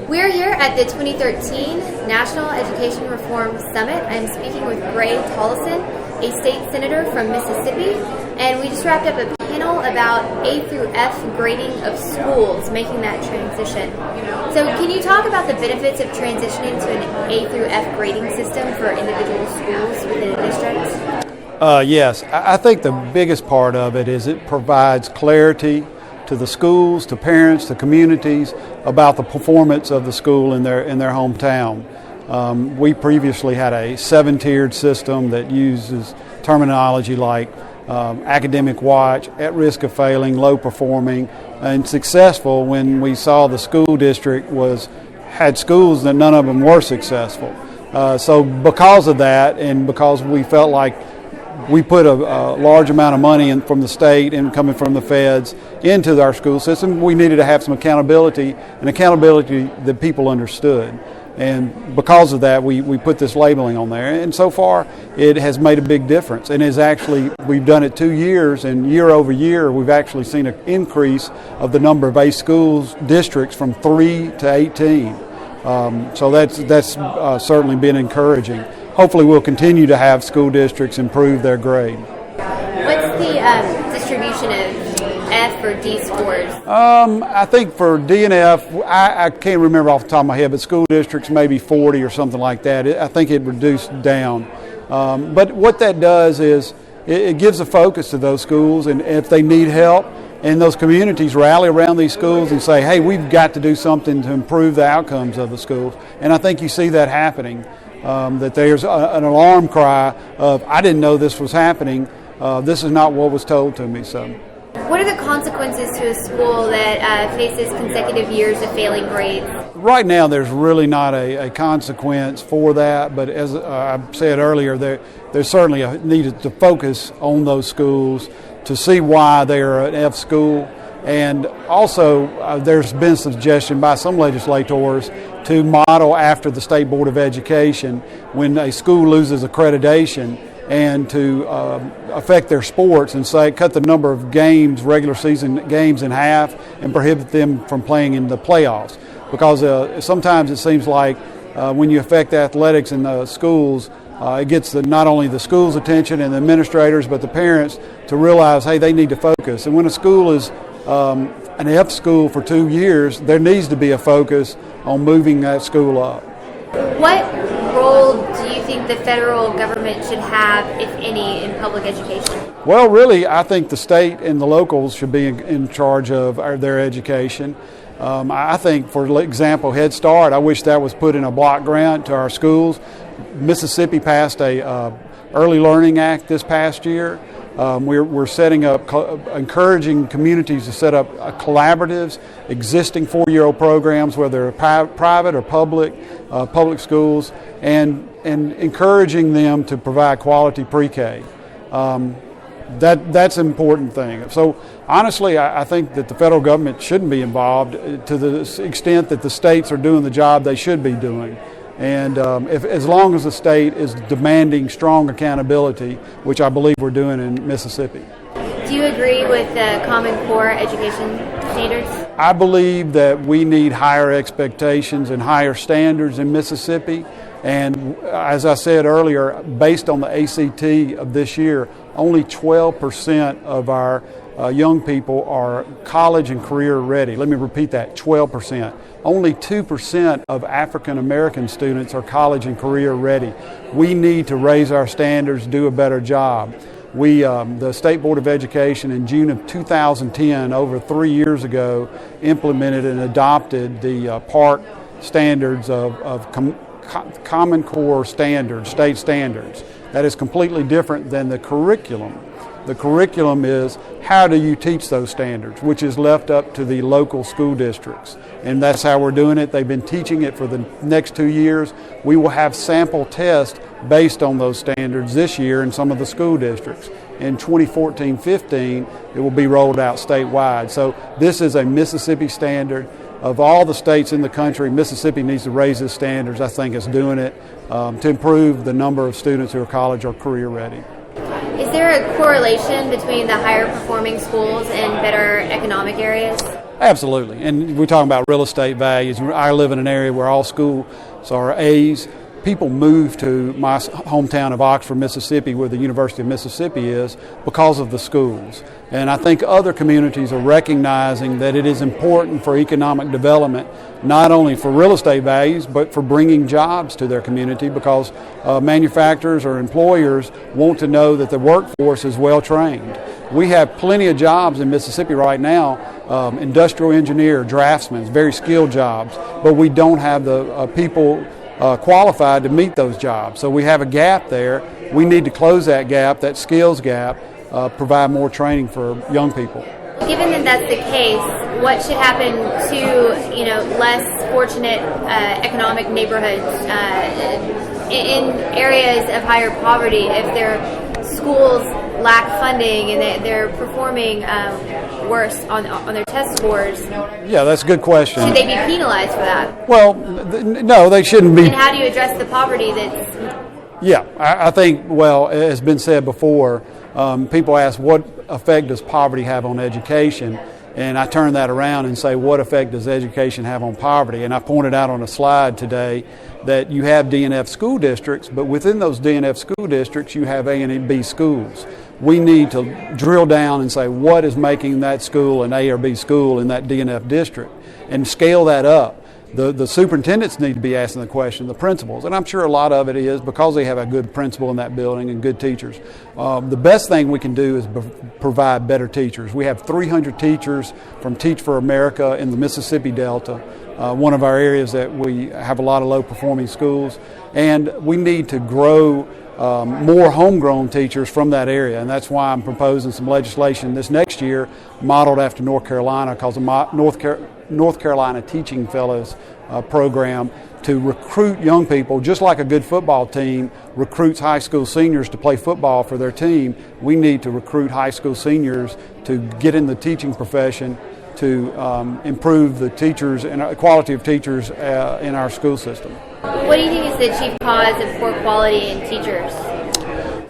We're here at the 2013 National Education Reform Summit. I'm speaking with Tollison, a state senator from Mississippi, and we just wrapped up a panel about A through F grading of schools, making that transition. So can you talk about the benefits of transitioning to an A through F grading system for individual schools within districts? Yes, I think the biggest part of it is it provides clarity to the schools, to parents, to communities about the performance of the school in their hometown. We previously had a 7-tiered system that uses terminology like academic watch, at risk of failing, low performing, and successful when we saw the school district had schools that none of them were successful. So because of that, and because we felt like we put a large amount of money from the state and coming from the feds into our school system, we needed to have some accountability that people understood. And because of that, we put this labeling on there. And so far, it has made a big difference. And we've done it 2 years, and year over year, we've actually seen an increase of the number of A schools districts from 3 to 18. So that's certainly been encouraging. Hopefully we'll continue to have school districts improve their grade. What's the distribution of F or D scores? I think for D and F, I can't remember off the top of my head, but school districts maybe 40 or something like that. I think it reduced down. But what that does is it gives a focus to those schools, and if they need help, and those communities rally around these schools and say, hey, we've got to do something to improve the outcomes of the schools. And I think you see that happening. That there's an alarm cry of, I didn't know this was happening. This is not what was told to me. So, what are the consequences to a school that faces consecutive years of failing grades? Right now, there's really not a consequence for that. But as I said earlier, there's certainly a need to focus on those schools to see why they are an F school. And also, there's been suggestion by some legislators to model after the State Board of Education when a school loses accreditation, and to affect their sports and say cut the number of games, regular season games, in half and prohibit them from playing in the playoffs. Because sometimes it seems like when you affect athletics in the schools, it gets not only the school's attention and the administrators, but the parents to realize, hey, they need to focus. And when a school is an F school for 2 years, there needs to be a focus on moving that school up. What role do you think the federal government should have, if any, in public education? Well, really, I think the state and the locals should be in charge of their education. I think, for example, Head Start, I wish that was put in a block grant to our schools. Mississippi passed a Early Learning Act this past year. We're setting up, encouraging communities to set up collaboratives, existing 4-year-old programs, whether they're private or public schools, and encouraging them to provide quality pre-K. That's an important thing. So honestly, I think that the federal government shouldn't be involved to the extent that the states are doing the job they should be doing. And as long as the state is demanding strong accountability, which I believe we're doing in Mississippi. Do you agree with the Common Core education standards? I believe that we need higher expectations and higher standards in Mississippi. And as I said earlier, based on the ACT of this year, only 12% of our young people are college and career ready. Let me repeat that, 12%. Only 2% of African American students are college and career ready. We need to raise our standards, do a better job. The State Board of Education in June of 2010, over 3 years ago, implemented and adopted the PARC standards of Common Core standards, state standards. That is completely different than the curriculum. The curriculum is how do you teach those standards, which is left up to the local school districts. And that's how we're doing it. They've been teaching it for the next 2 years. We will have sample tests based on those standards this year in some of the school districts. In 2014-15, it will be rolled out statewide. So this is a Mississippi standard. Of all the states in the country, Mississippi needs to raise its standards. I think it's doing it to improve the number of students who are college or career ready. Is there a correlation between the higher performing schools and better economic areas? Absolutely, and we're talking about real estate values. I live in an area where all schools are A's. People move to my hometown of Oxford, Mississippi, where the University of Mississippi is, because of the schools. And I think other communities are recognizing that it is important for economic development, not only for real estate values, but for bringing jobs to their community, because manufacturers or employers want to know that the workforce is well trained. We have plenty of jobs in Mississippi right now, industrial engineer, draftsmen, very skilled jobs, but we don't have the people qualified to meet those jobs. So we have a gap there. We need to close that gap, that skills gap, provide more training for young people. Given that that's the case, what should happen to less fortunate economic neighborhoods in areas of higher poverty if their schools lack funding and they're performing worse on their test scores? Yeah, that's a good question. Should they be penalized for that? Well, no, they shouldn't be. And how do you address the poverty that's... Yeah, I think, well, it has been said before, people ask what effect does poverty have on education, and I turn that around and say what effect does education have on poverty. And I pointed out on a slide today that you have D&F school districts, but within those D&F school districts you have A and B schools. We need to drill down and say what is making that school an A or B school in that D&F district and scale that up. The superintendents need to be asking the question, the principals, and I'm sure a lot of it is because they have a good principal in that building and good teachers. The best thing we can do is provide better teachers. We have 300 teachers from Teach for America in the Mississippi Delta, one of our areas that we have a lot of low-performing schools, and we need to grow more homegrown teachers from that area, and that's why I'm proposing some legislation this next year modeled after North Carolina, called the North Carolina Teaching Fellows program, to recruit young people, just like a good football team recruits high school seniors to play football for their team. We need to recruit high school seniors to get in the teaching profession to improve the teachers and quality of teachers in our school system. What do you think is the chief cause of poor quality in teachers?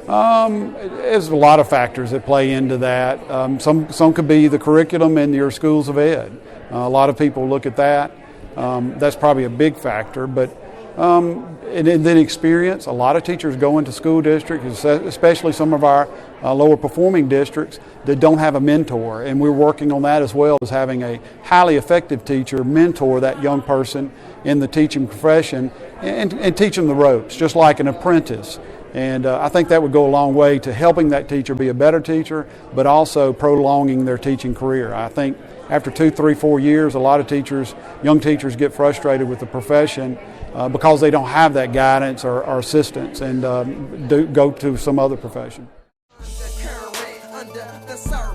There's a lot of factors that play into that. Some could be the curriculum in your schools of ed. A lot of people look at that. That's probably a big factor, but and then experience. A lot of teachers go into school districts, especially some of our lower performing districts, that don't have a mentor, and we're working on that as well as having a highly effective teacher mentor that young person in the teaching profession and teach them the ropes, just like an apprentice. And I think that would go a long way to helping that teacher be a better teacher, but also prolonging their teaching career. I think after 2, 3, 4 years, a lot of teachers, young teachers, get frustrated with the profession because they don't have that guidance or assistance and go to some other profession. Undercurrent, under the surface.